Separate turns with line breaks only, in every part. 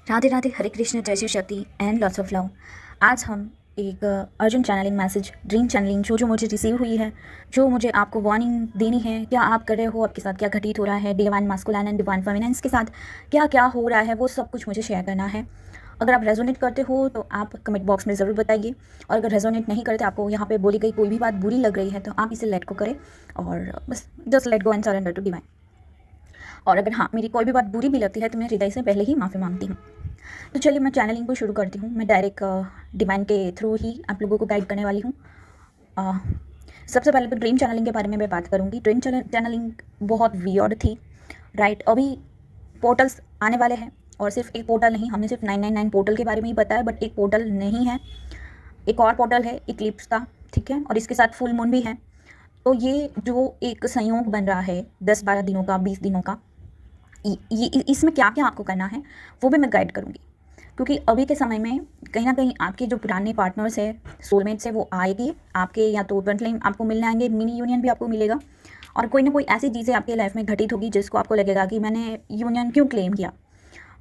राधे राधे, हरे कृष्ण, जय Shiv Shakti and lots of love. आज हम एक urgent channeling message, dream channeling जो मुझे रिसीव हुई है, जो मुझे आपको वार्निंग देनी है। क्या आप कर रहे हो, आपके साथ क्या घटित हो रहा है, डिवाइन मास्कुलाइन एंड डिवाइन फेमिनाइन्स के साथ क्या क्या हो रहा है, वो सब कुछ मुझे शेयर करना है। अगर आप रेजोनेट करते हो तो आप कमेंट बॉक्स में ज़रूर बताइए, और अगर रेजोनेट नहीं करते, आपको यहाँ पे बोली गई कोई भी बात बुरी लग रही है, तो आप इसे लेट को करें और बस just let go and surrender to divine. और अगर हाँ, मेरी कोई भी बात बुरी भी लगती है तो मैं हृदय से पहले ही माफ़ी मांगती हूँ। तो चलिए मैं चैनलिंग को शुरू करती हूँ। मैं डायरेक्ट डिवाइन के थ्रू ही आप लोगों को गाइड करने वाली हूँ। सबसे पहले तो ड्रीम चैनलिंग के बारे में मैं बात करूँगी। ड्रीम चैनलिंग बहुत वियर्ड थी, राइट। अभी पोर्टल्स आने वाले हैं, और सिर्फ एक पोर्टल नहीं, हमने सिर्फ 999 पोर्टल के बारे में ही बताया, बट एक पोर्टल नहीं है, एक और पोर्टल है इक्लिप्स का, ठीक है, और इसके साथ फुल मून भी है। तो ये जो एक संयोग बन रहा है 10-12 दिनों का, 20 दिनों का, ये इसमें क्या क्या आपको करना है वो भी मैं गाइड करूँगी। क्योंकि अभी के समय में कहीं ना कहीं आपके जो पुराने पार्टनर्स है, सोलमेट्स है, वो आएगी आपके, या तो ट्विन फ्लेम आपको मिलने आएंगे, मिनी यूनियन भी आपको मिलेगा, और कोई ना कोई ऐसी चीज़ें आपके लाइफ में घटित होगी जिसको आपको लगेगा कि मैंने यूनियन क्यों क्लेम किया,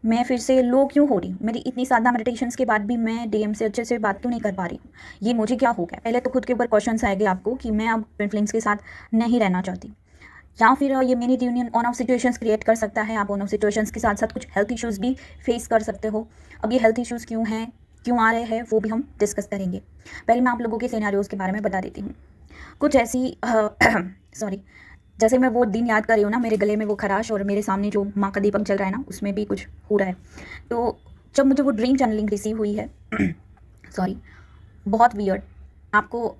मैं फिर से लो क्यों हो रही हूँ, मेरी इतनी सादा मेडिटेशंस के बाद भी मैं डीएम से अच्छे से बात क्यों नहीं कर पा रही हूँ, ये मुझे क्या हो गया। पहले तो खुद के ऊपर क्वेश्चंस आएंगे आपको कि मैं अब ट्विन फ्लेम्स के साथ नहीं रहना चाहती, या फिर ये mini union on off situations create कर सकता है। आप ऑन ऑफ सिचुएशंस के साथ साथ कुछ हेल्थ इश्यूज़ भी फेस कर सकते हो। अब ये हेल्थ इश्यूज़ क्यों हैं, क्यों आ रहे हैं, वो भी हम डिस्कस करेंगे। पहले मैं आप लोगों के सिनेरियोज़ के बारे में बता देती हूँ। कुछ ऐसी सॉरी, जैसे मैं वो दिन याद कर रही हूँ ना, मेरे गले में वो खराश, और मेरे सामने जो माँ का दीपक जल रहा है ना, उसमें भी कुछ हो रहा है। तो जब मुझे वो ड्रीम चैनलिंग रिसीव हुई है सॉरी, बहुत वियर्ड। आपको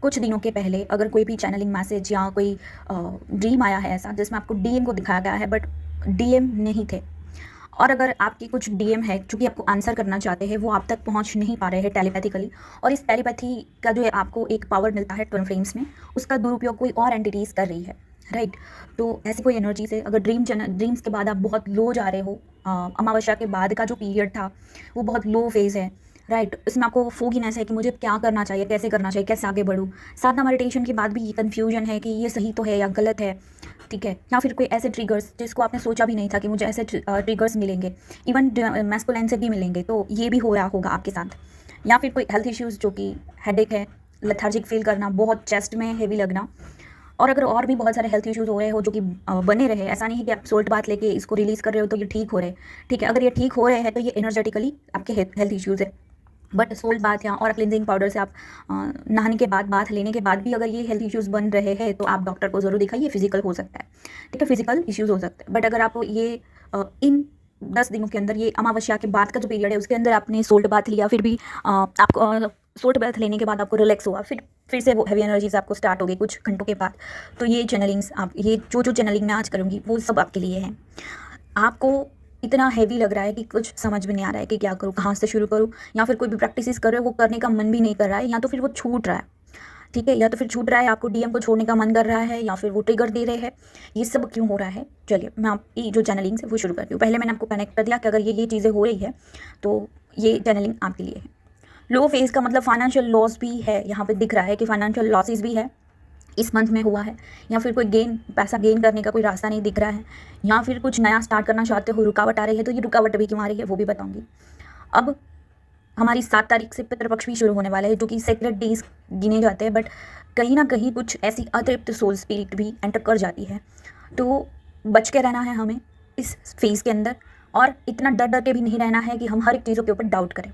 कुछ दिनों के पहले अगर कोई भी चैनलिंग मैसेज या कोई ड्रीम आया है ऐसा जिसमें आपको डीएम को दिखाया गया है, बट डीएम नहीं थे, और अगर आपकी कुछ डीएम है जो कि आपको आंसर करना चाहते हैं, वो आप तक पहुंच नहीं पा रहे हैं टेलीपैथिकली, और इस टेलीपैथी का जो है आपको एक पावर मिलता है ट्विन फ्लेम्स में, उसका दुरुपयोग कोई और एंटिटीज़ कर रही है, राइट। तो ऐसी कोई एनर्जी से अगर ड्रीम्स के बाद आप बहुत लो जा रहे हो, अमावस्या के बाद का जो पीरियड था वो बहुत लो फेज़ है, राइट। इसमें आपको फोगीनेस है कि मुझे क्या करना चाहिए, कैसे करना चाहिए, कैसे आगे बढ़ूँ। साधना मेडिटेशन के बाद भी ये कन्फ्यूजन है कि ये सही तो है या गलत है, ठीक है। या फिर कोई ऐसे ट्रिगर्स जिसको आपने सोचा भी नहीं था कि मुझे ऐसे ट्रिगर्स मिलेंगे, इवन मैस्कुलाइन से भी मिलेंगे, तो ये भी हो रहा होगा आपके साथ। या फिर कोई हेल्थ इश्यूज़ जो कि हेडेक है, लेथार्जिक फील करना, बहुत चेस्ट में हेवी लगना, और अगर और भी बहुत सारे हेल्थ इश्यूज़ हो रहे हो जो कि बने रहे, ऐसा नहीं है कि आप सोल्ट बात लेके इसको रिलीज़ कर रहे हो तो ये ठीक हो रहे, ठीक है। अगर ये ठीक हो रहे हैं तो ये एनर्जेटिकली आपके हेल्थ इश्यूज़ है। बट सोल्ट बाथ या और क्लिनजिंग पाउडर से आप नहाने के बाद, बाथ लेने के बाद भी अगर ये हेल्थ इश्यूज़ बन रहे हैं तो आप डॉक्टर को ज़रूर दिखाइए। फिजिकल हो सकता है, ठीक है, फिजिकल इश्यूज़ हो सकते हैं। बट अगर आप ये इन 10 दिनों के अंदर, ये अमावस्या के बाद का जो पीरियड है उसके अंदर आपने सोल्ट बाथ लिया, फिर भी आपको सोल्ट बाथ लेने के बाद आपको रिलैक्स हुआ, फिर से वो हैवी एनर्जीज आपको स्टार्ट हो गई कुछ घंटों के बाद, तो ये चैनलिंग्स, आप ये जो चैनलिंग मैं आज करूँगी वो सब आपके लिए है। आपको इतना हैवी लग रहा है कि कुछ समझ में नहीं आ रहा है कि क्या करूँ, कहाँ से शुरू करूँ, या फिर कोई भी प्रैक्टिस कर रहे हो वो करने का मन भी नहीं कर रहा है, या तो फिर वो छूट रहा है, ठीक है, या तो फिर छूट रहा है, आपको डीएम को छोड़ने का मन कर रहा है, या फिर वो ट्रिगर दे रहे हैं। ये सब क्यों हो रहा है, चलिए मैं आपकी जो चैनलिंग है वो शुरू करती हूँ। पहले मैंने आपको कनेक्ट कर दिया कि अगर ये चीज़ें हो रही है तो ये चैनलिंग आपके लिए है। लो फेज़ का मतलब फाइनेंशियल लॉस भी है, यहाँ पे दिख रहा है कि फाइनेंशियल लॉसेस भी है इस मंथ में हुआ है, या फिर कोई पैसा गेन करने का कोई रास्ता नहीं दिख रहा है, या फिर कुछ नया स्टार्ट करना चाहते हो, रुकावट आ रही है, तो ये रुकावट भी क्यों आ रही है वो भी बताऊंगी। अब हमारी 7 तारीख से पितृपक्ष भी शुरू होने वाला है, जो कि सेक्रेट डेज गिने जाते हैं, बट कहीं ना कहीं कुछ ऐसी अतिरिक्त सोल स्पिरिट भी एंटर कर जाती है, तो बच के रहना है हमें इस फेज़ के अंदर, और इतना डर डर के भी नहीं रहना है कि हम हर एक चीज़ों के ऊपर डाउट करें,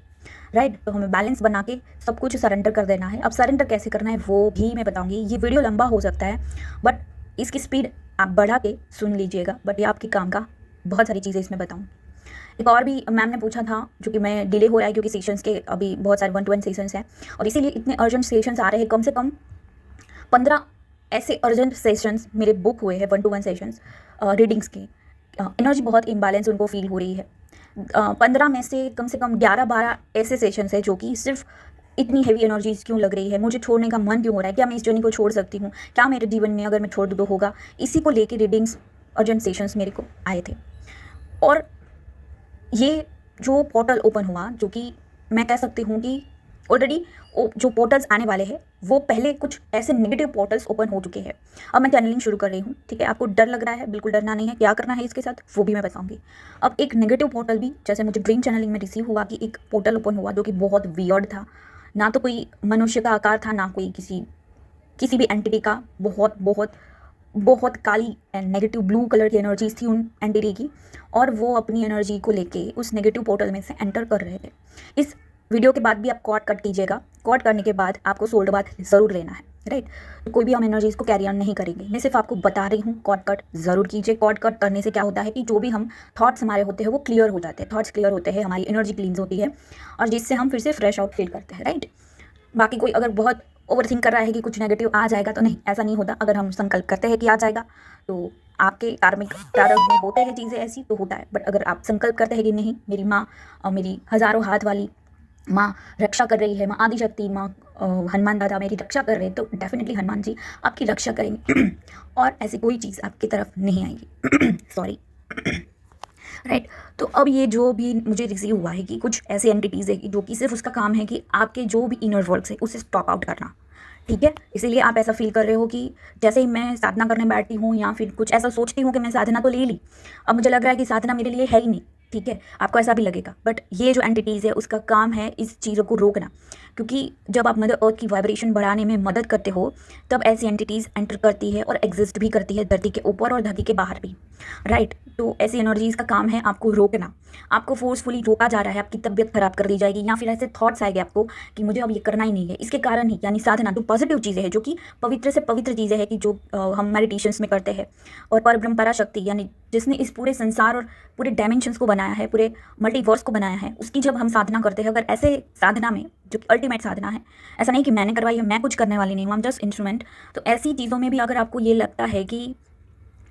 राइट। तो हमें बैलेंस बना के सब कुछ सरेंडर कर देना है। अब सरेंडर कैसे करना है वो भी मैं बताऊंगी। ये वीडियो लंबा हो सकता है, बट इसकी स्पीड आप बढ़ा के सुन लीजिएगा, बट ये आपके काम का, बहुत सारी चीज़ें इसमें बताऊँ। एक और भी मैम ने पूछा था, जो कि मैं डिले हो रहा है क्योंकि सेशंस के अभी बहुत सारे 1-to-1 सेशंस हैं, और इसीलिए इतने अर्जेंट सेशंस आ रहे हैं। कम से कम 15 ऐसे अर्जेंट सेशंस मेरे बुक हुए हैं, 1-to-1 सेशंस रीडिंग्स के। एनर्जी बहुत इम्बैलेंस उनको फील हो रही है। 15 में से कम 11-12 ऐसे सेशंस है जो कि सिर्फ इतनी हेवी एनर्जीज क्यों लग रही है, मुझे छोड़ने का मन क्यों हो रहा है, क्या मैं इस जर्नी को छोड़ सकती हूँ, क्या मेरे जीवन में अगर मैं छोड़ दूँ तो होगा, इसी को लेके रीडिंग्स, अर्जेंट सेशंस मेरे को आए थे। और ये जो पोर्टल ओपन हुआ, जो कि मैं कह सकती हूँ कि ऑलरेडी जो पोर्टल्स आने वाले हैं वो पहले कुछ ऐसे नेगेटिव पोर्टल्स ओपन हो चुके हैं। अब मैं चैनलिंग शुरू कर रही हूँ, ठीक है। आपको डर लग रहा है, बिल्कुल डरना नहीं है। क्या करना है इसके साथ वो भी मैं बताऊँगी। अब एक नेगेटिव पोर्टल भी जैसे मुझे ड्रीम चैनलिंग में रिसीव हुआ कि एक पोर्टल ओपन हुआ जो कि बहुत वियर्ड था। ना तो कोई मनुष्य का आकार था, ना कोई किसी भी एंटिटी का। बहुत बहुत बहुत काली एंड नेगेटिव ब्लू कलर की एनर्जीज थी उन एंटिटी की, और वो अपनी एनर्जी को लेके उस नेगेटिव पोर्टल में से एंटर कर रहे थे। इस वीडियो के बाद भी आप कॉर्ड कट कीजिएगा। कॉर्ड करने के बाद आपको सोल्ड बाथ ज़रूर लेना है, राइट। तो कोई भी हम एनर्जीज को कैरी ऑन नहीं करेंगे। मैं सिर्फ आपको बता रही हूँ, कॉर्ड कट ज़रूर कीजिए। कॉर्ड कट करने से क्या होता है कि जो भी हम थॉट्स हमारे होते हैं वो क्लियर हो जाते हैं। थॉट्स क्लियर होते हैं, हमारी एनर्जी क्लीन्स होती है, और जिससे हम फिर से फ्रेश आउट फील करते हैं, राइट। बाकी कोई अगर बहुत ओवर थिंक कर रहा है कि कुछ नेगेटिव आ जाएगा, तो नहीं, ऐसा नहीं होता। अगर हम संकल्प करते हैं कि आ जाएगा, तो आपके कार्मिक प्रारब्ध में होते हैं चीज़ें ऐसी, तो होता है। बट अगर आप संकल्प करते हैं कि नहीं, मेरी माँ और मेरी हज़ारों हाथ वाली माँ रक्षा कर रही है, माँ आदिशक्ति, माँ हनुमान दादा मेरी रक्षा कर रहे हैं, तो डेफिनेटली हनुमान जी आपकी रक्षा करेंगे और ऐसी कोई चीज़ आपकी तरफ नहीं आएगी। Sorry, right. तो अब ये जो भी मुझे रिसीव हुआ है कि कुछ ऐसी एंटिटीज़ है कि जो कि सिर्फ उसका काम है कि आपके जो भी इनर वर्ल्ड्स है उसे स्टॉप आउट करना, ठीक है। इसीलिए आप ऐसा फील कर रहे हो कि जैसे ही मैं साधना करने बैठती हूँ या फिर कुछ ऐसा सोचती हूँ कि मैं साधना तो ले ली, अब मुझे लग रहा है कि साधना मेरे लिए है ही नहीं, ठीक है। आपको ऐसा भी लगेगा, बट ये जो एंटिटीज़ है उसका काम है इस चीज़ों को रोकना, क्योंकि जब आप मदर अर्थ की वाइब्रेशन बढ़ाने में मदद करते हो, तब ऐसी एंटिटीज़ एंटर करती है और एग्जिस्ट भी करती है धरती के ऊपर और धरती के बाहर भी, राइट। तो ऐसी एनर्जीज़ का काम है आपको रोकना। आपको फोर्सफुली रोका जा रहा है, आपकी तबीयत खराब कर दी जाएगी, या फिर ऐसे थॉट्स आएंगे आपको कि मुझे अब ये करना ही नहीं है। इसके कारण ही, यानी साधना जो पॉजिटिव चीज़ें हैं, जो कि पवित्र से पवित्र चीज़ें हैं, कि जो हम मेडिटेशंस में करते हैं, और परब्रह्म पराशक्ति यानी जिसने इस पूरे संसार और पूरे डायमेंशंस को बनाया है, पूरे मल्टीवर्स को बनाया है, उसकी जब हम साधना करते हैं, अगर ऐसे साधना में जो कि अल्टीमेट साधना है, ऐसा नहीं कि मैंने करवाई है, मैं कुछ करने वाली नहीं हूँ, आई एम जस्ट इंस्ट्रूमेंट। तो ऐसी चीज़ों में भी अगर आपको ये लगता है कि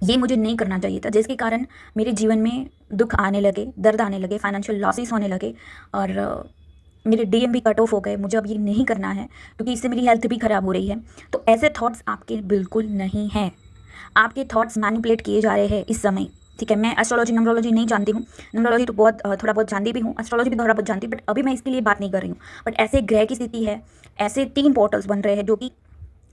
ये मुझे नहीं करना चाहिए था, जिसके कारण मेरे जीवन में दुख आने लगे, दर्द आने लगे, फाइनेंशियल लॉसेस होने लगे, और मेरे डीएम भी कट ऑफ हो गए, मुझे अब ये नहीं करना है क्योंकि इससे मेरी हेल्थ भी ख़राब हो रही है, तो ऐसे थॉट्स आपके बिल्कुल नहीं हैं। आपके थॉट्स मैनिपुलेट किए जा रहे हैं इस समय, ठीक है। मैं एस्ट्रोलॉजी न्यूमरोलॉजी नहीं जानती हूँ, न्यूमरोलॉजी तो बहुत थोड़ा बहुत जानती भी हूँ, एस्ट्रोलॉजी भी थोड़ा बहुत जानती हूँ, बट अभी मैं इसके लिए बात नहीं कर रही हूँ। बट ऐसे ग्रह की स्थिति है, ऐसे 3 पोर्टल्स बन रहे हैं जो कि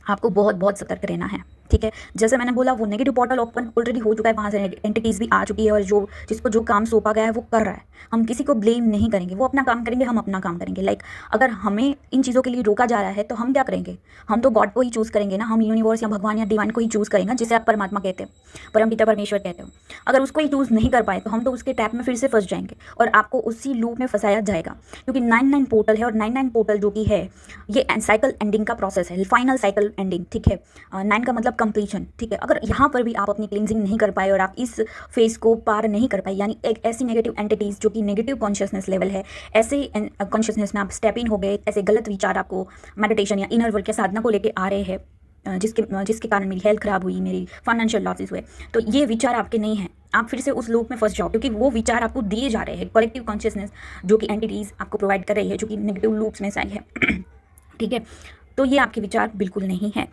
आपको बहुत बहुत सतर्क रहना है, ठीक है। जैसे मैंने बोला, वो नेगेटिव पोर्टल ओपन ऑलरेडी हो चुका है, वहाँ से एंटिटीज़ भी आ चुकी है, और जो जिसको जो काम सौंपा गया है वो कर रहा है। हम किसी को ब्लेम नहीं करेंगे, वो अपना काम करेंगे, हम अपना काम करेंगे। लाइक अगर हमें इन चीज़ों के लिए रोका जा रहा है, तो हम क्या करेंगे? हम तो गॉड को ही चूज़ करेंगे ना, हम यूनिवर्स या भगवान या डिवाइन को ही चूज़ करेंगे, जिसे आप परमात्मा कहते हो, परमपिता परमेश्वर कहते हो। अगर उसको ही चूज़ नहीं कर पाए, तो हम तो उसके टैप में फिर से फंस जाएंगे, और आपको उसी लूप में फंसाया जाएगा, क्योंकि 99 पोर्टल है, और 99 पोर्टल जो कि है, ये साइकिल एंडिंग का प्रोसेस है, फाइनल साइकिल एंडिंग, ठीक है। 9 का मतलब कंप्लीशन, ठीक है। अगर यहाँ पर भी आप अपनी क्लींजिंग नहीं कर पाए और आप इस फेज को पार नहीं कर पाए, यानी एक ऐसी नेगेटिव एंटिटीज़ जो कि नेगेटिव कॉन्शियसनेस लेवल है, ऐसे कॉन्शियसनेस में आप स्टेप इन हो गए, ऐसे गलत विचार आपको मेडिटेशन या इनर वर्क या साधना को लेके आ रहे हैं, जिसके कारण मेरी हेल्थ खराब हुई, मेरी फाइनेंशियल लॉसेस हुए, तो ये विचार आपके नहीं हैं। आप फिर से उस लूप में फंस जाओ, क्योंकि वो विचार आपको दिए जा रहे हैं कलेक्टिव कॉन्शियसनेस जो कि एंटिटीज़ आपको प्रोवाइड कर रही है, जो कि नेगेटिव लूप्स में से आई है। ठीक है, तो ये आपके विचार बिल्कुल नहीं है।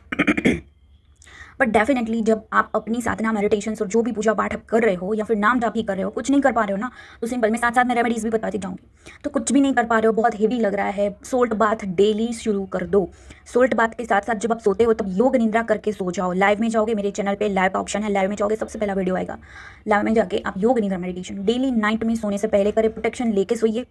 बट डेफिनेटली जब आप अपनी साधना, मेडिटेशन और जो भी पूजा पाठ आप कर रहे हो, या फिर नाम जाप ही कर रहे हो, कुछ नहीं कर पा रहे हो ना, तो सिंपल, मैं साथ साथ में रेमेडीज़ भी बताती जाऊँगी। तो कुछ भी नहीं कर पा रहे हो, बहुत हेवी लग रहा है, सोल्ट बाथ डेली शुरू कर दो। सोल्ट बाथ के साथ साथ जब आप सोते हो तब योग निद्रा करके सो जाओ। लाइव में जाओगे, मेरे चैनल पे लाइव का ऑप्शन है, लाइव में जाओगे, सबसे पहला वीडियो आएगा, लाइव में जाके आप योग निद्रा मेडिटेशन डेली नाइट में सोने से पहले करें, प्रोटेक्शन लेके सोइए।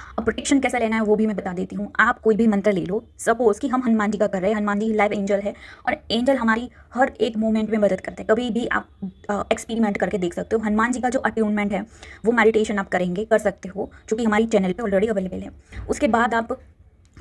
अब प्रोटेक्शन कैसा लेना है वो भी मैं बता देती हूँ। आप कोई भी मंत्र ले लो, सपोज कि हम हनुमान जी का कर रहे हैं, हनुमान जी लाइव एंजल है, और एंजल हमारी हर एक मोमेंट में मदद करते हैं। कभी भी आप एक्सपेरिमेंट करके देख सकते हो। हनुमान जी का जो अट्यूनमेंट है वो मेडिटेशन आप करेंगे, कर सकते हो, जो कि हमारी चैनल पे ऑलरेडी अवेलेबल है। उसके बाद आप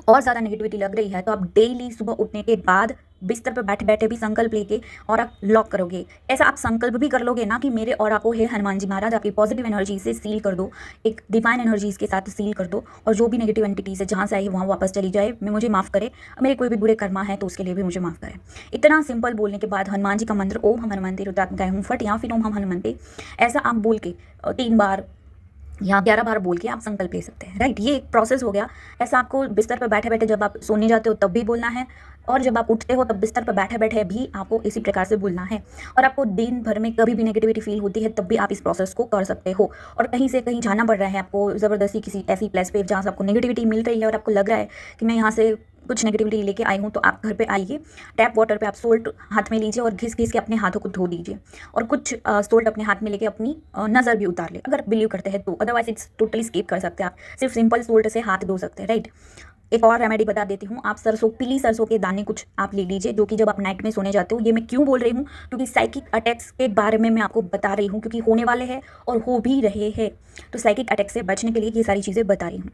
और ज़्यादा नेगेटिविटी लग रही है, तो आप डेली सुबह उठने के बाद बिस्तर पर बैठे बैठे भी संकल्प लेके और आप लॉक करोगे। ऐसा आप संकल्प भी कर लोगे ना कि मेरे और आपको हे हनुमान जी महाराज आपकी पॉजिटिव एनर्जी से सील कर दो, एक डिवाइन एनर्जीज के साथ सील कर दो, और जो भी नेगेटिव एंटिटीज़ है जहाँ से आई वहाँ वापस चली जाए, मैं मुझे माफ़ करे, मेरे कोई भी बुरे कर्मा है तो उसके लिए भी मुझे माफ़ करे। इतना सिंपल बोलने के बाद हनुमान जी का मंत्र ओम हम हनुमंते रुद्रात्मकाय हुम फट, या फिर ओम हम हनुमंते, ऐसा आप बोल के 3 बार या 11 बार बोल के आप संकल्प ले सकते हैं, राइट। ये एक प्रोसेस हो गया। ऐसा आपको बिस्तर पर बैठे बैठे जब आप सोने जाते हो तब भी बोलना है, और जब आप उठते हो तब बिस्तर पर बैठे बैठे भी आपको इसी प्रकार से बोलना है। और आपको दिन भर में कभी भी नेगेटिविटी फील होती है तब भी आप इस प्रोसेस को कर सकते हो। और कहीं से कहीं जाना पड़ रहा है आपको ज़बरदस्ती किसी ऐसी प्लेस पे जहाँ से आपको नेगेटिविटी मिल रही है और आपको लग रहा है कि मैं यहाँ से कुछ नेगेटिविटी लेके आई हूँ तो आप घर पे आइए, टैप वाटर पे आप सोल्ट हाथ में लीजिए और घिस घिस के अपने हाथों को धो दीजिए, और कुछ सोल्ट अपने हाथ में लेके अपनी नज़र भी उतार ले, अगर बिलीव करते हैं तो। अदरवाइज इट्स टोटली स्किप कर सकते हैं, आप सिर्फ सिंपल सोल्ट से हाथ धो सकते हैं, राइट। एक और रेमेडी बता देती हूँ, आप सरसों, पीली सरसों के दाने कुछ आप ले लीजिए, जो कि जब आप नाइट में सोने जाते हो, ये मैं क्यों बोल रही हूँ, क्योंकि साइकिक अटैक्स के बारे में मैं आपको बता रही हूँ, क्योंकि होने वाले हैं और हो भी रहे हैं, तो साइकिक अटैक से बचने के लिए ये सारी चीज़ें बता रही हूँ।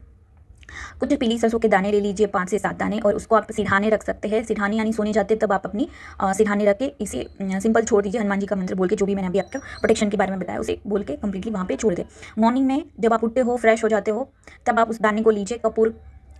कुछ पीली सरसों के दाने ले लीजिए, 5 से 7 दाने, और उसको आप सिरहाने रख सकते हैं। सिरहाने यानी सोने जाते तब आप अपनी सिरहाने रख के इसे सिंपल छोड़ दीजिए, हनुमान जी का मंत्र बोल के, जो भी मैंने अभी आपको प्रोटेक्शन के बारे में बताया उसे बोल के कंप्लीटली वहाँ पे छोड़ दें। मॉर्निंग में जब आप उठते हो, फ्रेश हो जाते हो, तब आप उस दाने को लीजिए, कपूर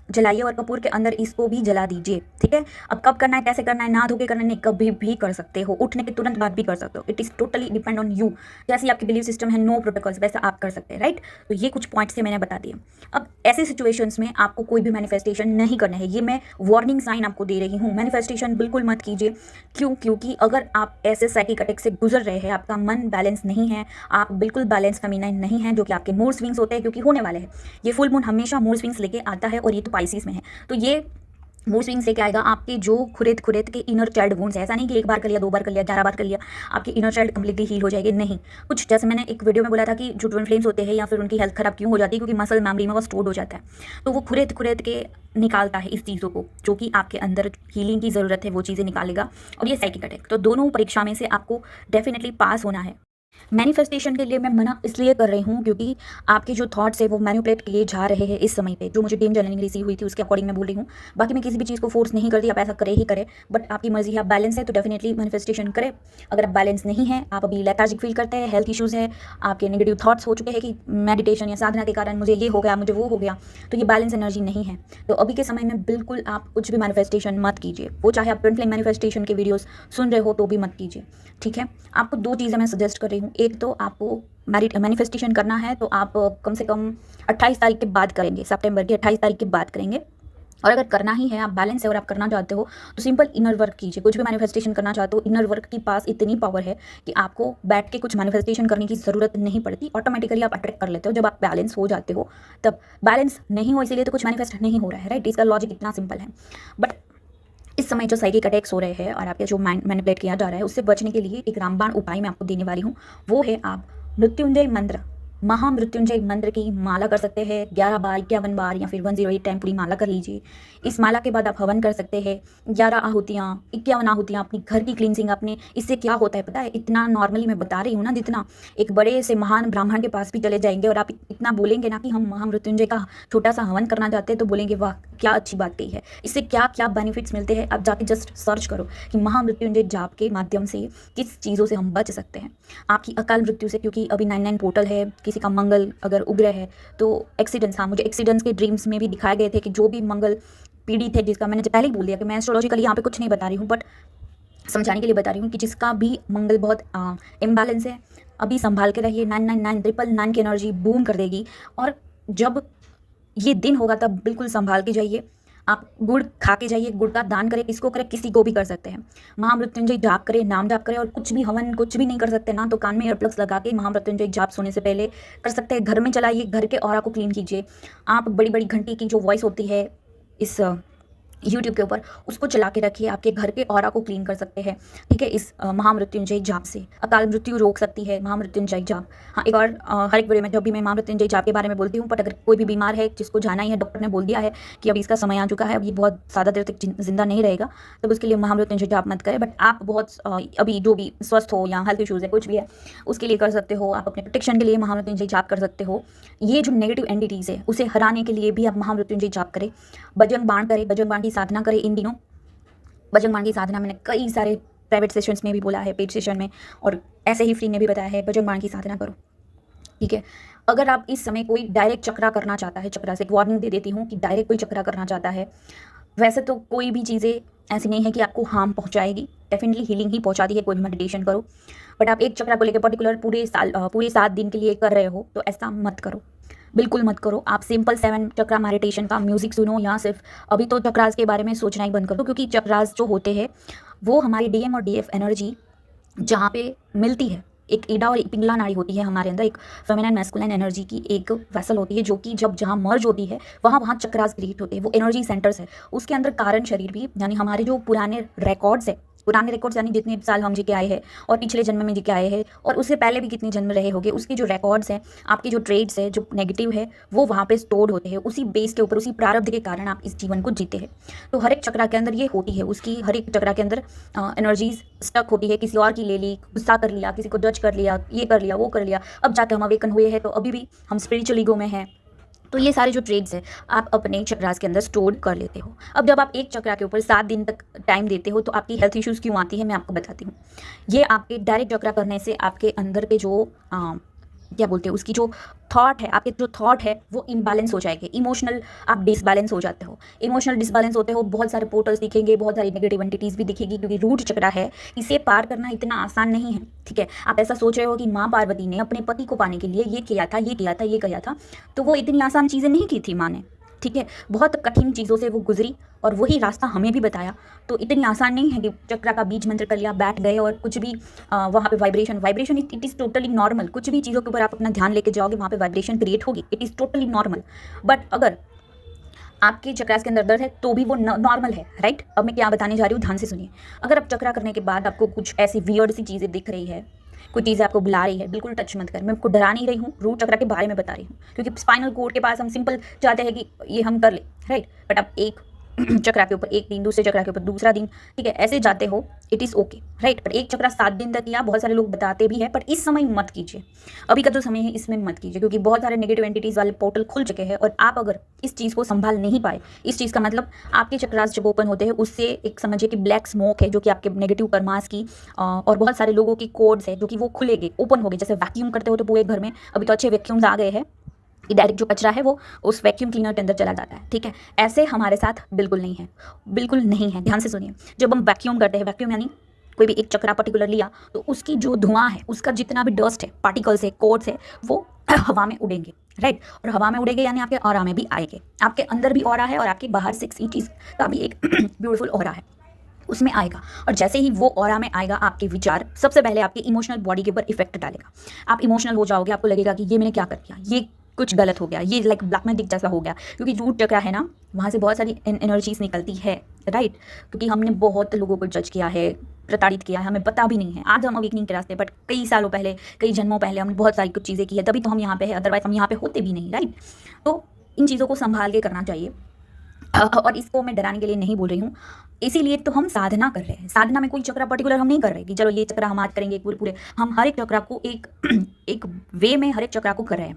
जलाइए और कपूर के अंदर इसको भी जला दीजिए, ठीक है। अब कब करना है, कैसे करना है, ना धो के करना नहीं, कभी भी कर सकते हो, उठने के तुरंत बाद भी कर सकते हो, it is totally depend on you. जैसे आपकी बिलीव सिस्टम है, नो प्रोटोकॉल्स, वैसे आप कर सकते हैं, राइट। तो ये कुछ पॉइंट्स से मैंने बता दिए। अब ऐसे सिचुएशंस में आपको कोई भी मैनिफेस्टेशन नहीं करना है, ये मैं वार्निंग साइन आपको दे रही हूँ। मैनिफेस्टेशन बिल्कुल मत कीजिए, क्यों, क्योंकि अगर आप ऐसे साइकिक अटैक से गुजर रहे हैं, आपका मन बैलेंस नहीं है, आप बिल्कुल बैलेंस कमीना नहीं है, जो कि आपके मूड स्विंग्स होते हैं, क्योंकि होने वाले हैं। ये फुल मून हमेशा मूड स्विंग्स लेके आता है, और ये तो पाइसिस में है, तो ये मूड स्विंग्स लेके आएगा आपके जो खुरेद खुरेद के इनर चाइल्ड वुंड्स है। ऐसा नहीं कि एक बार कर लिया, 2 बार कर लिया, 11 बार कर लिया आपकी इनर चाइल्ड कंप्लीटली हील हो जाएगी, नहीं। कुछ जैसे मैंने एक वीडियो में बोला था कि जो ट्विन फ्लेम्स होते हैं या फिर उनकी हेल्थ खराब क्यों हो जाती है, क्योंकि मसल मेमोरी में वो स्टोर्ड हो जाता है, तो वो खुरेद खुरेद के निकालता है इस चीज़ों को, जो कि आपके अंदर हीलिंग की ज़रूरत है, वो चीज़ें निकालेगा। और ये साइकिक अटैक, तो दोनों परीक्षा में से आपको डेफिनेटली पास होना है। मैनिफेस्टेशन के लिए मैं मना इसलिए कर रही हूँ क्योंकि आपके जो थॉट्स है वो मैनिपुलेट किए जा रहे हैं इस समय पे, जो मुझे ड्रीम जर्नलिंग रिसीव हुई थी उसके अकॉर्डिंग मैं बोल रही हूँ। बाकी मैं किसी भी चीज़ को फोर्स नहीं करती, आप ऐसा करे ही करें, बट आपकी मर्जी है। आप बैलेंस है तो डेफिनेटली मैनिफेस्टेशन करें। अगर आप बैलेंस नहीं है, आप अभी लेथार्जिक फील करते हैं, हेल्थ इशूज़ है, आपके नेगेटिव थॉट्स हो चुके हैं कि मेडिटेशन या साधना के कारण मुझे ये हो गया, मुझे वो हो गया, तो ये बैलेंस एनर्जी नहीं है। तो अभी के समय में बिल्कुल आप कुछ भी मैनिफेस्टेशन मत कीजिए, वो चाहे आप ट्विन फ्लेम मैनिफेस्टेशन के वीडियोस सुन रहे हो तो भी मत कीजिए, ठीक है। आपको 2 चीज़ें मैं सजेस्ट कर रही हूँ। एक तो आपको मैनिफेस्टेशन करना है तो आप कम से कम 28 तारीख के बाद करेंगे, सितंबर की 28 तारीख के बाद करेंगे। और अगर करना ही है, आप बैलेंस है और आप करना चाहते हो, तो सिंपल इनर वर्क कीजिए। कुछ भी मैनिफेस्टेशन करना चाहते हो, इनर वर्क के पास इतनी पावर है कि आपको बैठ के कुछ मैनिफेस्टेशन करने की ज़रूरत नहीं पड़ती, ऑटोमेटिकली आप अट्रैक्ट कर लेते हो जब आप बैलेंस हो जाते हो। तब बैलेंस नहीं हो इसीलिए तो कुछ मैनिफेस्ट नहीं हो रहा है, राइट। इसका लॉजिक इतना सिंपल है। बट इस समय जो साइकिक अटैक्स हो रहे हैं और आपके जो माइंड मैनिपुलेट किया जा रहा है, उससे बचने के लिए एक रामबाण उपाय मैं आपको देने वाली हूँ। वो है आप मृत्युंजय मंत्र, महामृत्युंजय मंत्र की माला कर सकते हैं 11 बार, 51 बार या फिर 108 टाइम पूरी माला कर लीजिए। इस माला के बाद आप हवन कर सकते हैं, 11 आहुतियाँ, 51 आहुतियाँ, अपनी घर की क्लींजिंग अपने। इससे क्या होता है पता है, इतना नॉर्मली मैं बता रही हूँ ना, जितना एक बड़े से महान ब्राह्मण के पास भी चले जाएंगे और आप इतना बोलेंगे ना कि हम महामृत्युंजय का छोटा सा हवन करना चाहते हैं, तो बोलेंगे वाह क्या अच्छी बात कही है। इससे क्या क्या बेनिफिट्स मिलते हैं, आप जाके जस्ट सर्च करो कि महामृत्युंजय जाप के माध्यम से किस चीज़ों से हम बच सकते हैं आपकी अकाल मृत्यु से। क्योंकि अभी 99 पोर्टल है, किसी का मंगल अगर उग्र है तो एक्सीडेंट्स, हाँ मुझे एक्सीडेंट्स के ड्रीम्स में भी दिखाए गए थे कि जो भी मंगल पीड़ित है, जिसका मैंने पहले ही बोल दिया कि मैं एस्ट्रोलॉजिकली यहाँ पे कुछ नहीं बता रही हूँ, बट समझाने के लिए बता रही हूँ कि जिसका भी मंगल बहुत इम्बैलेंस है, अभी संभाल के रहिए। 999 999 की एनर्जी बूम कर देगी, और जब ये दिन होगा तब बिल्कुल संभाल के जाइए। आप गुड़ खा के जाइए, गुड़ का दान करें, किसको करें, किसी को भी कर सकते हैं। महामृत्युंजय जाप करें, नाम जाप करें, और कुछ भी हवन कुछ भी नहीं कर सकते ना, तो कान में ईयरप्लग्स लगा के महामृत्युंजय जाप सोने से पहले कर सकते हैं। घर में चलाइए, घर के ऑरा को क्लीन कीजिए। आप बड़ी बड़ी घंटी की जो वॉइस होती है इस यूट्यूब के ऊपर, उसको चला के रखिए, आपके घर के ऑरा को क्लीन कर सकते हैं, ठीक है। इस महामृत्युंजय जाप से अकाल मृत्यु रोक सकती है महामृत्युंजय जाप। हाँ, एक और हर एक वीडियो में जब भी मैं महामृत्युंजय जाप के बारे में बोलती हूँ, बट अगर कोई भी बीमार है जिसको जाना ही है, डॉक्टर ने बोल दिया है कि अभी इसका समय आ चुका है, अब ये बहुत ज़्यादा देर तक जिंदा नहीं रहेगा, तब उसके लिए महामृत्युंजय जाप मत करें। बट आप बहुत अभी जो भी स्वस्थ हो या हेल्थ इशूज़ है कुछ भी है, उसके लिए कर सकते हो। आप अपने प्रोटेक्शन के लिए महामृत्युंजय जाप कर सकते हो। ये जो नेगेटिव एंटिटीज़ है उसे हराने के लिए भी आप महामृत्युंजय जाप करें, बजरंग बाण करें, बजरंग बाण की साधना करें। इन दिनों बजरंग बाण की साधना मैंने कई सारे प्राइवेट सेशंस में भी बोला है, पेड सेशन में, और ऐसे ही फ्री में भी बताया है, बजरंग बाण की साधना करो, ठीक है। अगर आप इस समय कोई डायरेक्ट चक्रा करना चाहता है, चक्रा से एक वार्निंग दे देती हूँ कि डायरेक्ट कोई चक्रा करना चाहता है, वैसे तो कोई भी चीज़ें ऐसी नहीं है कि आपको हार्म पहुँचाएगी, डेफिनेटली हीलिंग ही पहुँचाती है, कोई भी मेडिटेशन करो। बट आप एक चक्रा को लेकर पर्टिकुलर पूरे 7 दिन के लिए कर रहे हो, तो ऐसा मत करो, बिल्कुल मत करो। आप सिंपल 7 चक्रा मेडिटेशन का म्यूजिक सुनो, या सिर्फ अभी तो चक्रास के बारे में सोचना ही बंद कर दो, क्योंकि चक्रास जो होते हैं वो हमारी डीएम और डीएफ एनर्जी जहाँ पे मिलती है एक ईडा और पिंगला नाड़ी होती है हमारे अंदर, एक फेमिनाइन मैस्कुलाइन एनर्जी की एक वेसल होती है, जो कि जब जहाँ मर्ज होती है वहाँ वहाँ चक्रास क्रिएट होते हैं, वो एनर्जी सेंटर्स है। उसके अंदर कारण शरीर भी, यानी हमारे जो पुराने रिकॉर्ड्स है, पुराने रिकॉर्ड्स यानी जितने साल हम जी के आए हैं और पिछले जन्म में जी के आए हैं और उससे पहले भी कितने जन्म रहे होंगे, उसके जो रिकॉर्ड्स हैं, आपके जो ट्रेड्स है, जो नेगेटिव है, वो वहाँ पे स्टोर्ड होते हैं। उसी बेस के ऊपर, उसी प्रारब्ध के कारण आप इस जीवन को जीते हैं। तो हर एक चक्रा के अंदर ये होती है, उसकी हर एक चक्रा के अंदर एनर्जीज स्टक होती है, किसी और की ले ली, गुस्सा कर लिया, किसी को जज कर लिया, ये कर लिया, वो कर लिया, अब जाके हम अवेकन हुए हैं तो अभी भी हम स्पिरिचुअल ईगो में हैं। तो ये सारे जो ट्रेड्स हैं आप अपने चक्रास के अंदर स्टोर कर लेते हो। अब जब आप एक चक्रा के ऊपर 7 दिन तक टाइम देते हो तो आपकी हेल्थ इश्यूज़ क्यों आती है, मैं आपको बताती हूँ। ये आपके डायरेक्ट चक्रा करने से आपके अंदर के जो क्या बोलते हैं, उसकी जो थॉट है, आपके जो थॉट है वो इम्बैलेंस हो जाएंगे। इमोशनल आप डिसबैलेंस हो जाते हो। इमोशनल डिसबैलेंस होते हो, बहुत सारे पोर्टल्स दिखेंगे, बहुत सारी नेगेटिव एंटिटीज़ भी दिखेगी, क्योंकि रूट चक्रा है, इसे पार करना इतना आसान नहीं है। ठीक है, आप ऐसा सोच रहे हो कि माँ पार्वती ने अपने पति को पाने के लिए ये किया था, ये किया था, ये किया था, तो वो इतनी आसान चीज़ें नहीं की थी माँ ने। ठीक है, बहुत कठिन चीज़ों से वो गुजरी और वही रास्ता हमें भी बताया। तो इतनी आसान नहीं है कि चक्रा का बीज मंत्र कर लिया, बैठ गए और कुछ भी वहाँ पे vibration it is totally normal. कुछ भी चीज़ों के ऊपर आप अपना ध्यान लेके जाओगे, वहाँ पे वाइब्रेशन क्रिएट होगी, it is totally normal. But अगर आपके चक्रास के अंदर दर्द है तो भी वो नॉर्मल है, राइट। अब मैं क्या बताने जा रही हूँ, ध्यान से सुनिए। अगर आप चक्रा करने के बाद आपको कुछ ऐसी वियर्ड सी चीज़ें दिख रही है, कोई चीज़ें आपको बुला रही है, बिल्कुल टच मत कर। मैं आपको डरा नहीं रही हूँ, रूट चक्रा के बारे में बता रही हूँ, क्योंकि स्पाइनल कोड के पास हम सिंपल चाहते हैं कि ये हम कर ले, राइट। बट आप एक चक्रा के ऊपर एक दिन, दूसरे चक्रा के ऊपर दूसरा दिन, ठीक है, ऐसे जाते हो, it is okay, right. But एक चक्रा 7 दिन तक किया, बहुत सारे लोग बताते भी हैं, पर इस समय मत कीजिए। अभी का जो समय है इसमें मत कीजिए, क्योंकि बहुत सारे नेगेटिव एंटिटीज़ वाले पोर्टल खुल चुके हैं और आप अगर इस चीज़ को संभाल नहीं पाए, इस चीज़ का मतलब आपके चक्रास जब ओपन होते हैं उससे एक समझिए कि ब्लैक स्मोक है, जो कि आपके नेगेटिव कर्मास की और बहुत सारे लोगों की कोड्स है जो कि वो खुलेंगे, ओपन हो गए। जैसे वैक्यूम करते हो तो पूरे घर में, अभी तो अच्छे वैक्यूम्स आ गए हैं कि डायरेक्ट जो कचरा है वो उस वैक्यूम क्लीनर के अंदर चला जाता है। ठीक है, ऐसे हमारे साथ बिल्कुल नहीं है, बिल्कुल नहीं है। ध्यान से सुनिए, जब हम वैक्यूम करते हैं, वैक्यूम यानी कोई भी एक चक्रा पर्टिकुलर लिया तो उसकी जो धुआं है, उसका जितना भी डस्ट है, पार्टिकल्स है, कोड्स है, वो हवा में उड़ेंगे, राइट। और हवा में उड़ेंगे यानी आपके ऑरा में भी आएंगे। आपके अंदर भी ऑरा है और आपके बाहर 6 इंचेस का भी एक ब्यूटीफुल ऑरा है, उसमें आएगा। और जैसे ही वो ऑरा में आएगा, आपके विचार सबसे पहले आपके इमोशनल बॉडी के ऊपर इफेक्ट डालेगा। आप इमोशनल हो जाओगे, आपको लगेगा कि ये मैंने क्या कर दिया, ये कुछ गलत हो गया, ये लाइक ब्लैक मैजिक जैसा हो गया, क्योंकि रूट चक्रा है ना, वहाँ से बहुत सारी एनर्जीज निकलती है, राइट। क्योंकि हमने बहुत लोगों को जज किया है, प्रताड़ित किया है, हमें पता भी नहीं है। आज हम अवेकनिंग के रास्ते, बट कई सालों पहले, कई जन्मों पहले हमने बहुत सारी कुछ चीज़ें की है, तभी तो हम यहाँ पे हैं, अदरवाइज हम यहाँ पे होते भी नहीं, राइट। तो इन चीज़ों को संभाल के करना चाहिए। और इसको मैं डराने के लिए नहीं बोल रही हूँ, इसीलिए तो हम साधना कर रहे हैं। साधना में कोई चक्रा पर्टिकुलर हम नहीं कर रहे कि चलो ये चक्रा हम आज करेंगे पूरे पूरे, हम हर एक चक्रा को एक एक वे में हर एक चक्रा को कर रहे हैं,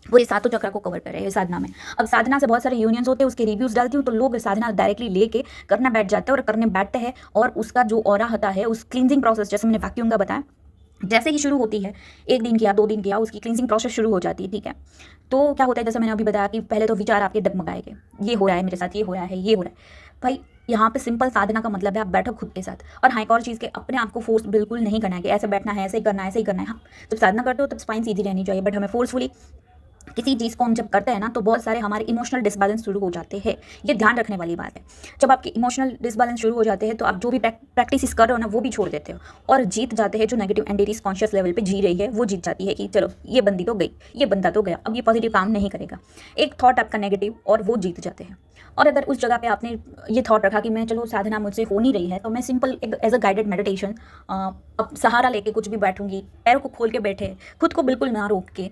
पूरे 7 चक्रा को कवर कर रहे हैं साधना में। अब साधना से बहुत सारे यूनियंस होते हैं, उसके रिव्यूज़ डालती हूँ तो लोग साधना डायरेक्टली लेके करना बैठ जाते हैं और करने बैठते हैं, और उसका जो ऑरा होता है, उस क्लींजिंग प्रोसेस, जैसे मैंने वैक्यूम का बताया, जैसे ही शुरू होती है, 1 दिन किया, 2 दिन किया, उसकी क्लींजिंग प्रोसेस शुरू हो जाती है। ठीक है, तो क्या होता है, जैसे मैंने अभी बताया कि पहले तो विचार आपके डगमगाएंगे, ये हो रहा है मेरे साथ, ये हो रहा है, ये हो रहा है। भाई यहाँ पे सिंपल साधना का मतलब है आप बैठो खुद के साथ, और हाँ एक और चीज़ के अपने आप को फोर्स बिल्कुल नहीं करना है कि ऐसे बैठना है, ऐसे ही करना है, ऐसे ही करना है। हाँ, जब साधना करते हो तब स्पाइन सीधी रहनी चाहिए, बट हमें फोर्सफुली किसी चीज़ को हम जब करते हैं ना, तो बहुत सारे हमारे इमोशनल डिसबैलेंस शुरू हो जाते हैं। ये ध्यान रखने वाली बात है। जब आपके इमोशनल डिसबैलेंस शुरू हो जाते हैं तो आप जो भी प्रैक्टिस कर रहे हो ना, वो भी छोड़ देते हो और जीत जाते हैं। जो नेगेटिव एंटिटीज कॉन्शियस लेवल पे जी रही है वो जीत जाती है कि चलो ये बंदी तो गई, ये बंदा तो गया, अब ये पॉजिटिव काम नहीं करेगा। एक थॉट आपका नेगेटिव, और वो जीत जाते हैं। और अगर उस जगह पे आपने ये थॉट रखा कि मैं चलो साधना मुझसे हो नहीं रही है, तो मैं simple as a guided meditation अब सहारा लेके कुछ भी बैठूंगी, पैरों को खोल के बैठे, खुद को बिल्कुल ना रोक के,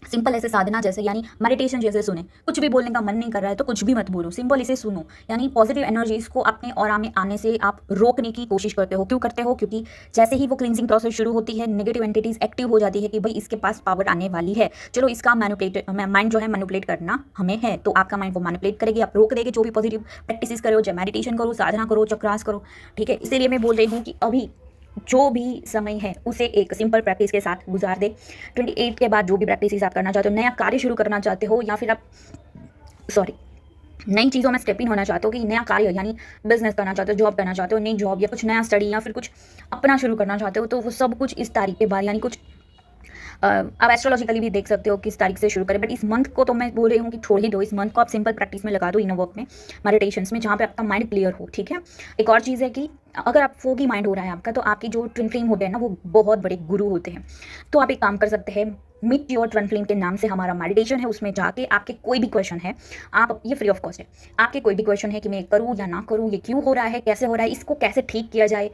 सिंपल ऐसे साधना जैसे, यानी मेडिटेशन जैसे सुने। कुछ भी बोलने का मन नहीं कर रहा है तो कुछ भी मत बोलो, सिंपल इसे सुनो। यानी पॉजिटिव एनर्जीज को अपने ऑरा में आने से आप रोकने की कोशिश करते हो। क्यों करते हो? क्योंकि जैसे ही वो क्लींजिंग प्रोसेस शुरू होती है, नेगेटिव एंटिटीज एक्टिव हो जाती है कि भाई इसके पास पावर आने वाली है, चलो इसका माइंड जो है मैनिपुलेट करना हमें है, तो आपका माइंड वो मैनिपुलेट करेगी, आप रोक देगी। जो भी पॉजिटिव प्रैक्टिस करो, चाहे मेडिटेशन करो, साधना करो, चक्रास करो, ठीक है। इसीलिए मैं बोल रही हूँ कि अभी जो भी समय है उसे एक सिंपल प्रैक्टिस के साथ गुजार दे। 28 के बाद जो भी प्रैक्टिस आप करना चाहते हो, नया कार्य शुरू करना चाहते हो, या फिर आप नई चीज़ों में स्टेप इन होना चाहते हो, कि नया कार्य यानी बिजनेस करना चाहते हो, जॉब करना चाहते हो, नई जॉब या कुछ नया स्टडी या फिर कुछ अपना शुरू करना चाहते हो, तो वो सब कुछ इस तारीख के बाद, यानी कुछ आप एस्ट्रोलॉजिकली भी देख सकते हो किस तारीख से शुरू करें, बट इस मंथ को तो मैं बोल रही हूँ कि छोड़ ही दो। इस मंथ को आप सिंपल प्रैक्टिस में लगा दो, इनर वर्क में, मेडिटेशंस में, जहाँ पे आपका माइंड क्लियर हो। ठीक है। एक और चीज़ है कि अगर आप फोगी माइंड हो रहा है आपका, तो आपकी जो ट्विन फ्लेम होते हैं ना, वो बहुत बड़े गुरु होते हैं। तो आप एक काम कर सकते हैं, मीट योर ट्विन फ्लेम के नाम से हमारा मेडिटेशन है, उसमें जाके आपके कोई भी क्वेश्चन है, आप, ये फ्री ऑफ कॉस्ट है, आपके कोई भी क्वेश्चन है कि मैं करूँ या ना करूँ, ये क्यों हो रहा है, कैसे हो रहा है, इसको कैसे ठीक किया जाए,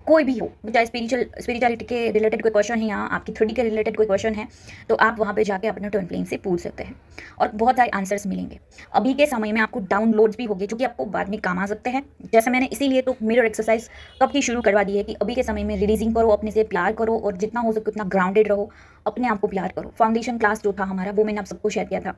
कोई भी हो, चाहे स्पिरिचुअलिटी के रिलेटेड कोई क्वेश्चन है या आपकी 3D के रिलेटेड कोई क्वेश्चन है, तो आप वहाँ पे जाके अपने ट्विन फ्लेम से पूछ सकते हैं और बहुत सारे आंसर्स मिलेंगे। अभी के समय में आपको डाउनलोड्स भी होंगे जो कि आपको बाद में काम आ सकते हैं। जैसे मैंने इसीलिए तो मिरर एक्सरसाइज कब की शुरू करवा दी है कि अभी के समय में रिलीजिंग करो, अपने से प्यार करो और जितना हो सके उतना ग्राउंडेड रहो, अपने आप को प्यार करो। फाउंडेशन क्लास जो था हमारा, वो मैंने आप सबको शेयर किया था,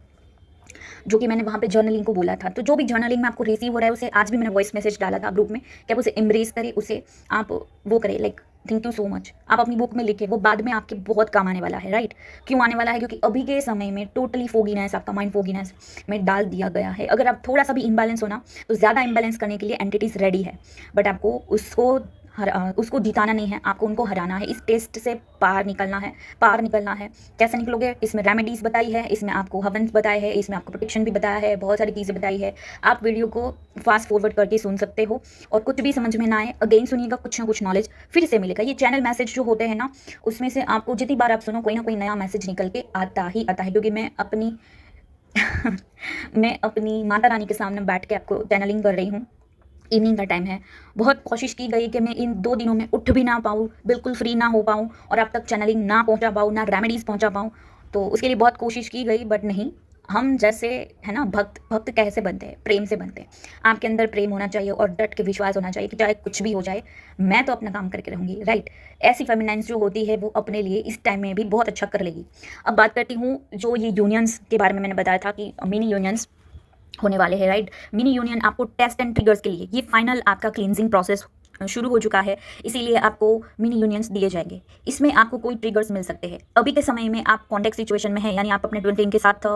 जो कि मैंने वहाँ पे जर्नलिंग को बोला था। तो जो भी जर्नलिंग में आपको रिसीव हो रहा है, उसे आज भी मैंने वॉइस मैसेज डाला था ग्रुप में कि आप उसे एम्ब्रेस करें, उसे आप वो करें, like thank you so much, आप अपनी बुक में लिखें, वो बाद में आपके बहुत काम आने वाला है। राइट। क्यों आने वाला है? क्योंकि अभी के समय में टोटली फोगीनेस, आपका माइंड फोगीनेस में डाल दिया गया है। अगर आप थोड़ा सा भी इम्बैलेंस हो ना, तो ज़्यादा इम्बैलेंस करने के लिए एंटिटीज़ रेडी है, बट आपको उसको जिताना नहीं है, आपको उनको हराना है। इस टेस्ट से पार निकलना है, पार निकलना है। कैसे निकलोगे? इसमें रेमेडीज़ बताई है, इसमें आपको हवन्स बताए हैं, इसमें आपको प्रोटेक्शन भी बताया है, बहुत सारी चीज़ें बताई है। आप वीडियो को फास्ट फॉरवर्ड करके सुन सकते हो और कुछ भी समझ में ना आए, अगेन सुनिएगा, कुछ ना कुछ नॉलेज फिर से मिलेगा। ये चैनल मैसेज जो होते हैं ना, उसमें से आपको जितनी बार आप सुनो, कोई ना कोई नया मैसेज निकल के आता ही आता है, क्योंकि मैं अपनी मैं अपनी माता रानी के सामने बैठ के आपको चैनलिंग कर रही हूँ। इवनिंग का टाइम है, बहुत कोशिश की गई कि मैं इन 2 दिनों में उठ भी ना पाऊँ, बिल्कुल फ्री ना हो पाऊँ और आप तक चैनलिंग ना पहुँचा पाऊँ, ना रेमेडीज़ पहुँचा पाऊँ। तो उसके लिए बहुत कोशिश की गई, बट नहीं। हम जैसे है ना, भक्त कैसे बनते हैं? प्रेम से बनते हैं। आपके अंदर प्रेम होना चाहिए और डट के विश्वास होना चाहिए कि चाहे कुछ भी हो जाए, मैं तो अपना काम करके रहूँगी। राइट। ऐसी फेमिनाइन्स जो होती है, वो अपने लिए इस टाइम में भी बहुत अच्छा कर लेगी। अब बात करती हूँ, जो ये यूनियंस के बारे में मैंने बताया था कि मिनी यूनियंस होने वाले हैं। राइट। मिनी यूनियन आपको टेस्ट एंड ट्रिगर्स के लिए, ये फाइनल आपका क्लींजिंग प्रोसेस शुरू हो चुका है, इसीलिए आपको मिनी यूनियंस दिए जाएंगे। इसमें आपको कोई ट्रिगर्स मिल सकते हैं। अभी के समय में आप कॉन्टैक्ट सिचुएशन में है, यानी आप अपने ट्विन फ्लेम के साथ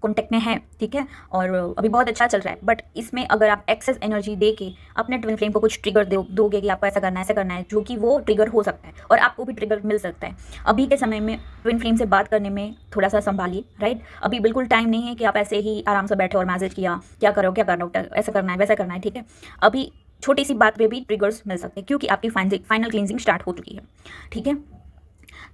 कॉन्टैक्ट में है, ठीक है, और अभी बहुत अच्छा चल रहा है। बट इसमें अगर आप एक्सेस एनर्जी दे के अपने ट्विन फ्लेम को कुछ ट्रिगर दोगे कि आपको ऐसा करना है, जो कि वो ट्रिगर हो सकता है और आपको भी ट्रिगर मिल सकता है। अभी के समय में ट्विन फ्लेम से बात करने में थोड़ा सा संभालिए। राइट। अभी बिल्कुल टाइम नहीं है कि आप ऐसे ही आराम से बैठे और मैसेज किया, क्या करो, क्या करना, ऐसा करना है, वैसा करना है। ठीक है। अभी छोटी सी बात पे भी ट्रिगर्स मिल सकते हैं, क्योंकि आपकी फाइनल क्लींजिंग स्टार्ट हो चुकी है। ठीक है।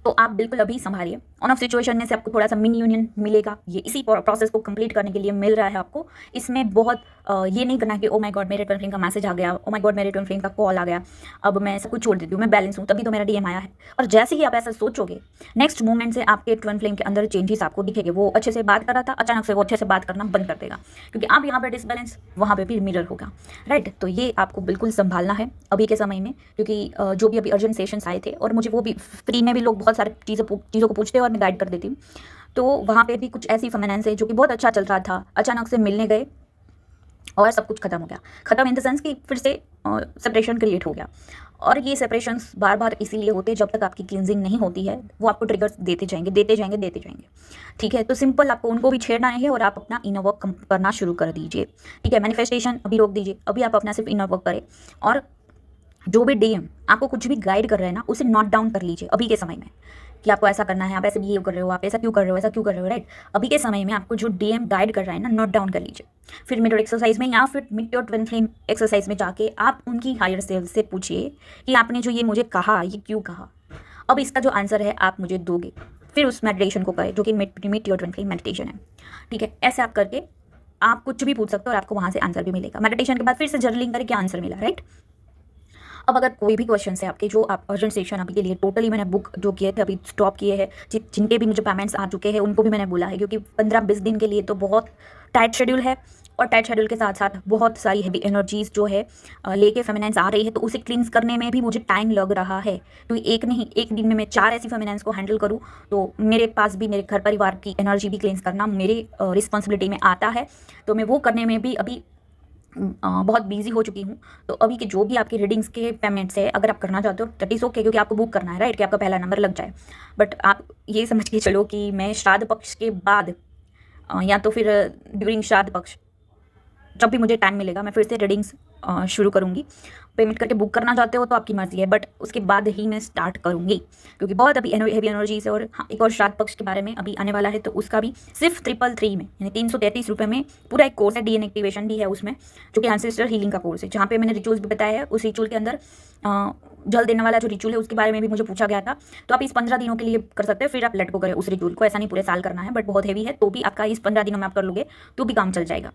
तो आप बिल्कुल अभी संभालिए। ऑन ऑफ सिचुएशन में से आपको थोड़ा सा मिनी यूनियन मिलेगा, ये इसी प्रोसेस को कंप्लीट करने के लिए मिल रहा है आपको। इसमें बहुत ये नहीं करना कि ओ माय गॉड मेरे ट्विन फ्लेम का मैसेज आ गया, ओ माय गॉड मेरे ट्विन फ्लेम का कॉल आ गया, अब मैं सब कुछ छोड़ देती हूँ, मैं बैलेंस हूँ, तभी तो मेरा डीएम आया है। और जैसे ही आप ऐसा सोचोगे, नेक्स्ट मोमेंट से आपके ट्विन फ्लेम के अंदर चेंजेस आपको दिखेंगे। वो अच्छे से बात कर रहा था, अचानक से वो अच्छे से बात करना बंद कर देगा, क्योंकि आप यहाँ पर डिसबैलेंस, वहाँ पर भी मिरर होगा। राइट। तो ये आपको बिल्कुल संभालना है अभी के समय में, क्योंकि जो भी अभी अर्जेंट सेशंस आए थे, और मुझे वो भी फ्री में भी लोग बहुत सारी चीज़ों को पूछते हैं और मैं गाइड कर देती हूँ। तो वहाँ पे भी कुछ ऐसी फेमिनाइन्स है जो कि बहुत अच्छा चल रहा था, अचानक से मिलने गए और सब कुछ खत्म हो गया। खत्म इन द सेंस कि फिर से सेपरेशन क्रिएट हो गया। और ये सेपरेशंस बार बार इसीलिए होते हैं, जब तक आपकी क्लींजिंग नहीं होती है, वो आपको ट्रिगर्स देते जाएंगे। ठीक है। तो सिंपल आपको उनको भी छेड़ना है और आप अपना इनर वर्क करना शुरू कर दीजिए। ठीक है। मैनिफेस्टेशन अभी रोक दीजिए, अभी आप अपना सिर्फ इनर वर्क करें। और जो भी डीएम आपको कुछ भी गाइड कर रहे हैं ना, उसे नोट डाउन कर लीजिए अभी के समय में, कि आपको ऐसा करना है, आप ऐसे बिहेव कर रहे हो, आप ऐसा क्यों कर रहे हो, ऐसा क्यों कर रहे हो। राइट। अभी के समय में आपको जो डीएम गाइड कर रहा है ना, नोट डाउन कर लीजिए। फिर मिरर एक्सरसाइज में या फिर meet your twin flame exercise में जाके आप उनकी हायर सेल्फ से पूछिए कि आपने जो ये मुझे कहा, ये क्यों कहा, अब इसका जो आंसर है आप मुझे दोगे। फिर उस मेडिटेशन को करें, जो कि meet your twin flame meditation है। ठीक है। ऐसे आप करके आप कुछ भी पूछ सकते हो और आपको वहाँ से आंसर भी मिलेगा। मेडिटेशन के बाद फिर से जर्नलिंग करें, क्या आंसर मिला। राइट। अब अगर कोई भी क्वेश्चन है आपके, जो आप अर्जेंट सेशन अभी के लिए टोटली मैंने बुक जो किए थे अभी स्टॉप किए हैं, जिनके भी मुझे पेमेंट्स आ चुके हैं उनको भी मैंने बोला है, क्योंकि 15-20 दिन के लिए तो बहुत टाइट शेड्यूल है। और टाइट शेड्यूल के साथ साथ बहुत सारी हैवी एनर्जीज जो है लेके फेमिनाइन्स आ रही है, तो उसे क्लींस करने में भी मुझे टाइम लग रहा है। तो एक नहीं, एक दिन में मैं 4 ऐसी फेमिनाइन्स को हैंडल करूँ, तो मेरे पास भी मेरे घर परिवार की एनर्जी भी क्लींस करना मेरे रिस्पॉन्सिबिलिटी में आता है। तो मैं वो करने में भी अभी बहुत बिजी हो चुकी हूँ। तो अभी के जो भी आपकी रीडिंग्स के पेमेंट्स है, अगर आप करना चाहते हो दैट इज़ ओके, क्योंकि आपको बुक करना है। राइट। कि आपका पहला नंबर लग जाए। बट आप ये समझ के चलो कि मैं श्राद्ध पक्ष के बाद या तो फिर ड्यूरिंग श्राद्ध पक्ष, जब भी मुझे टाइम मिलेगा, मैं फिर से रीडिंग्स शुरू करूँगी। पेमेंट करके बुक करना चाहते हो तो आपकी मर्ज़ी है, बट उसके बाद ही मैं स्टार्ट करूँगी, क्योंकि बहुत अभी हेवी एनर्जीज़ है। और हाँ, एक और श्राद्ध पक्ष के बारे में अभी आने वाला है, तो उसका भी सिर्फ 333 में, यानी 333 रुपये में पूरा एक कोर्स है। डीएनए एक्टिवेशन भी है उसमें, जो कि एंसेस्टर हीलिंग का कोर्स है, जहाँ पे मैंने रिचुअल्स भी बताया है। उस रिचुअल के अंदर जल देने वाला जो रिचुअल है उसके बारे में भी मुझे पूछा गया था। तो आप इस 15 दिनों के लिए कर सकते हो, फिर आप लेट गो करें उस रिचुअल को। ऐसा नहीं पूरे साल करना है, बट बहुत हेवी है, तो भी आपका इस 15 दिनों में आप कर लोगे तो भी काम चल जाएगा।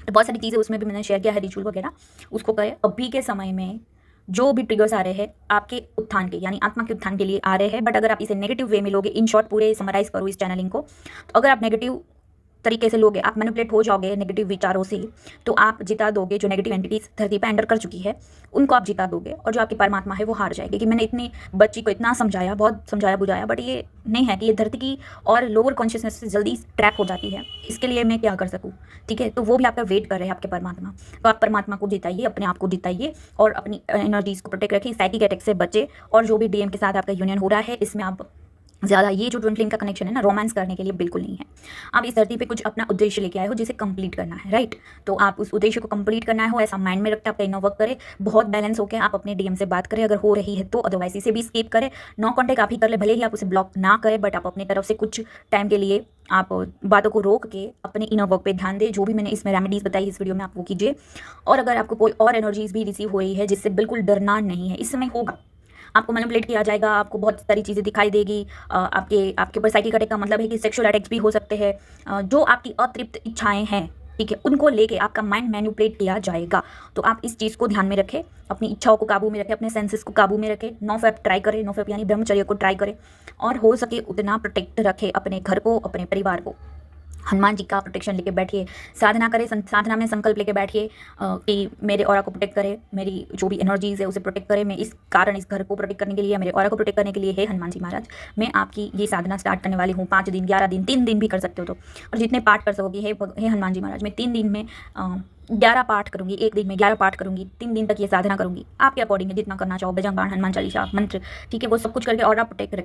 तो बहुत सारी चीज़ें उसमें भी मैंने शेयर किया है, रिचुअल वगैरह, उसको करें। अभी के समय में जो भी ट्रिगर्स आ रहे हैं आपके उत्थान के, यानी आत्मा के उत्थान के लिए आ रहे हैं, बट अगर आप इसे नेगेटिव वे में लोगे, इन शॉर्ट पूरे समराइज करो इस चैनलिंग को, तो अगर आप नेगेटिव तरीके से लोगे, आप मैनिपुलेट हो जाओगे नेगेटिव विचारों से, तो आप जिता दोगे। जो नेगेटिव एंटिटीज धरती पर एंटर कर चुकी है उनको आप जिता दोगे, और जो आपकी परमात्मा है वो हार जाएगी। कि मैंने इतनी बच्ची को इतना समझाया, बहुत समझाया बुझाया, बट ये नहीं है कि ये धरती की और लोअर कॉन्शियसनेस से जल्दी ट्रैप हो जाती है। इसके लिए मैं क्या कर सकूँ, ठीक है। तो वो भी आपका वेट कर रहे हैं आपके परमात्मा। तो आप परमात्मा को जिताइए, अपने आप को जिताइए, और अपनी एनर्जीज को प्रोटेक्ट रखिए, साइकिक अटैक से बचे। और जो भी डीएम के साथ आपका यूनियन हो रहा है, इसमें आप ज़्यादा ये जो ट्विन फ्लेम का कनेक्शन है ना, रोमांस करने के लिए बिल्कुल नहीं है। आप इस धरती पे कुछ अपना उद्देश्य लेके आए हो, जिसे कंप्लीट करना है, राइट। तो आप उस उद्देश्य को कंप्लीट करना हो, ऐसा माइंड में रखते आपका इनर वर्क करे, बहुत बैलेंस होकर आप अपने डीएम से बात करें अगर हो रही है तो, अदरवाइज इसे भी स्किप करें। नो कॉन्टेक्ट आप ही कर ले, भले ही आप उसे ब्लॉक ना करें, बट आप अपनी तरफ से कुछ टाइम के लिए आप बातों को रोक के अपने इनर वर्क पे ध्यान दें। जो भी मैंने इसमें रेमेडीज़ बताई इस वीडियो में, आप वो कीजिए। और अगर आपको कोई और एनर्जीज भी रिसीव हो रही है जिससे बिल्कुल डरना नहीं है, इस समय होगा, आपको मैनिपुलेट किया जाएगा, आपको बहुत सारी चीज़ें दिखाई देगी। आपके ऊपर साइकिक अटैक का मतलब है कि सेक्सुअल अटैक्स भी हो सकते हैं। जो आपकी अतृप्त इच्छाएं हैं, ठीक है, उनको लेके आपका माइंड मैनिपुलेट किया जाएगा। तो आप इस चीज़ को ध्यान में रखें, अपनी इच्छाओं को काबू में रखें, अपने सेंसेस को काबू में रखें। नो फैप ट्राई करें, नो फैप यानी ब्रह्मचर्य को ट्राई करें, और हो सके उतना प्रोटेक्ट रखें अपने घर को, अपने परिवार को। हनुमान जी का प्रोटेक्शन लेके बैठिए, साधना करें, साधना में संकल्प लेके बैठिए कि मेरे ऑरा को प्रोटेक्ट करे, मेरी जो भी एनर्जीज है उसे प्रोटेक्ट करे। मैं इस कारण इस घर को प्रोटेक्ट करने के लिए, मेरे ऑरा को प्रोटेक्ट करने के लिए, हे हनुमान जी महाराज, मैं आपकी ये साधना स्टार्ट करने वाली हूँ। 5 दिन, 11 दिन, 3 दिन भी कर सकते हो तो, और जितने पाठ कर सकोगे, हे हनुमान जी महाराज, मैं 3 दिन में 11 पाठ करूँगी, 1 दिन में 11 पाठ करूँगी, 3 दिन तक ये साधना करूँगी। आपके अकॉर्डिंग जितना करना चाहो, बजरंग बाण, हनुमान चालीसा, मंत्र, ठीक है, वो सब कुछ करके ऑरा प्रोटेक्ट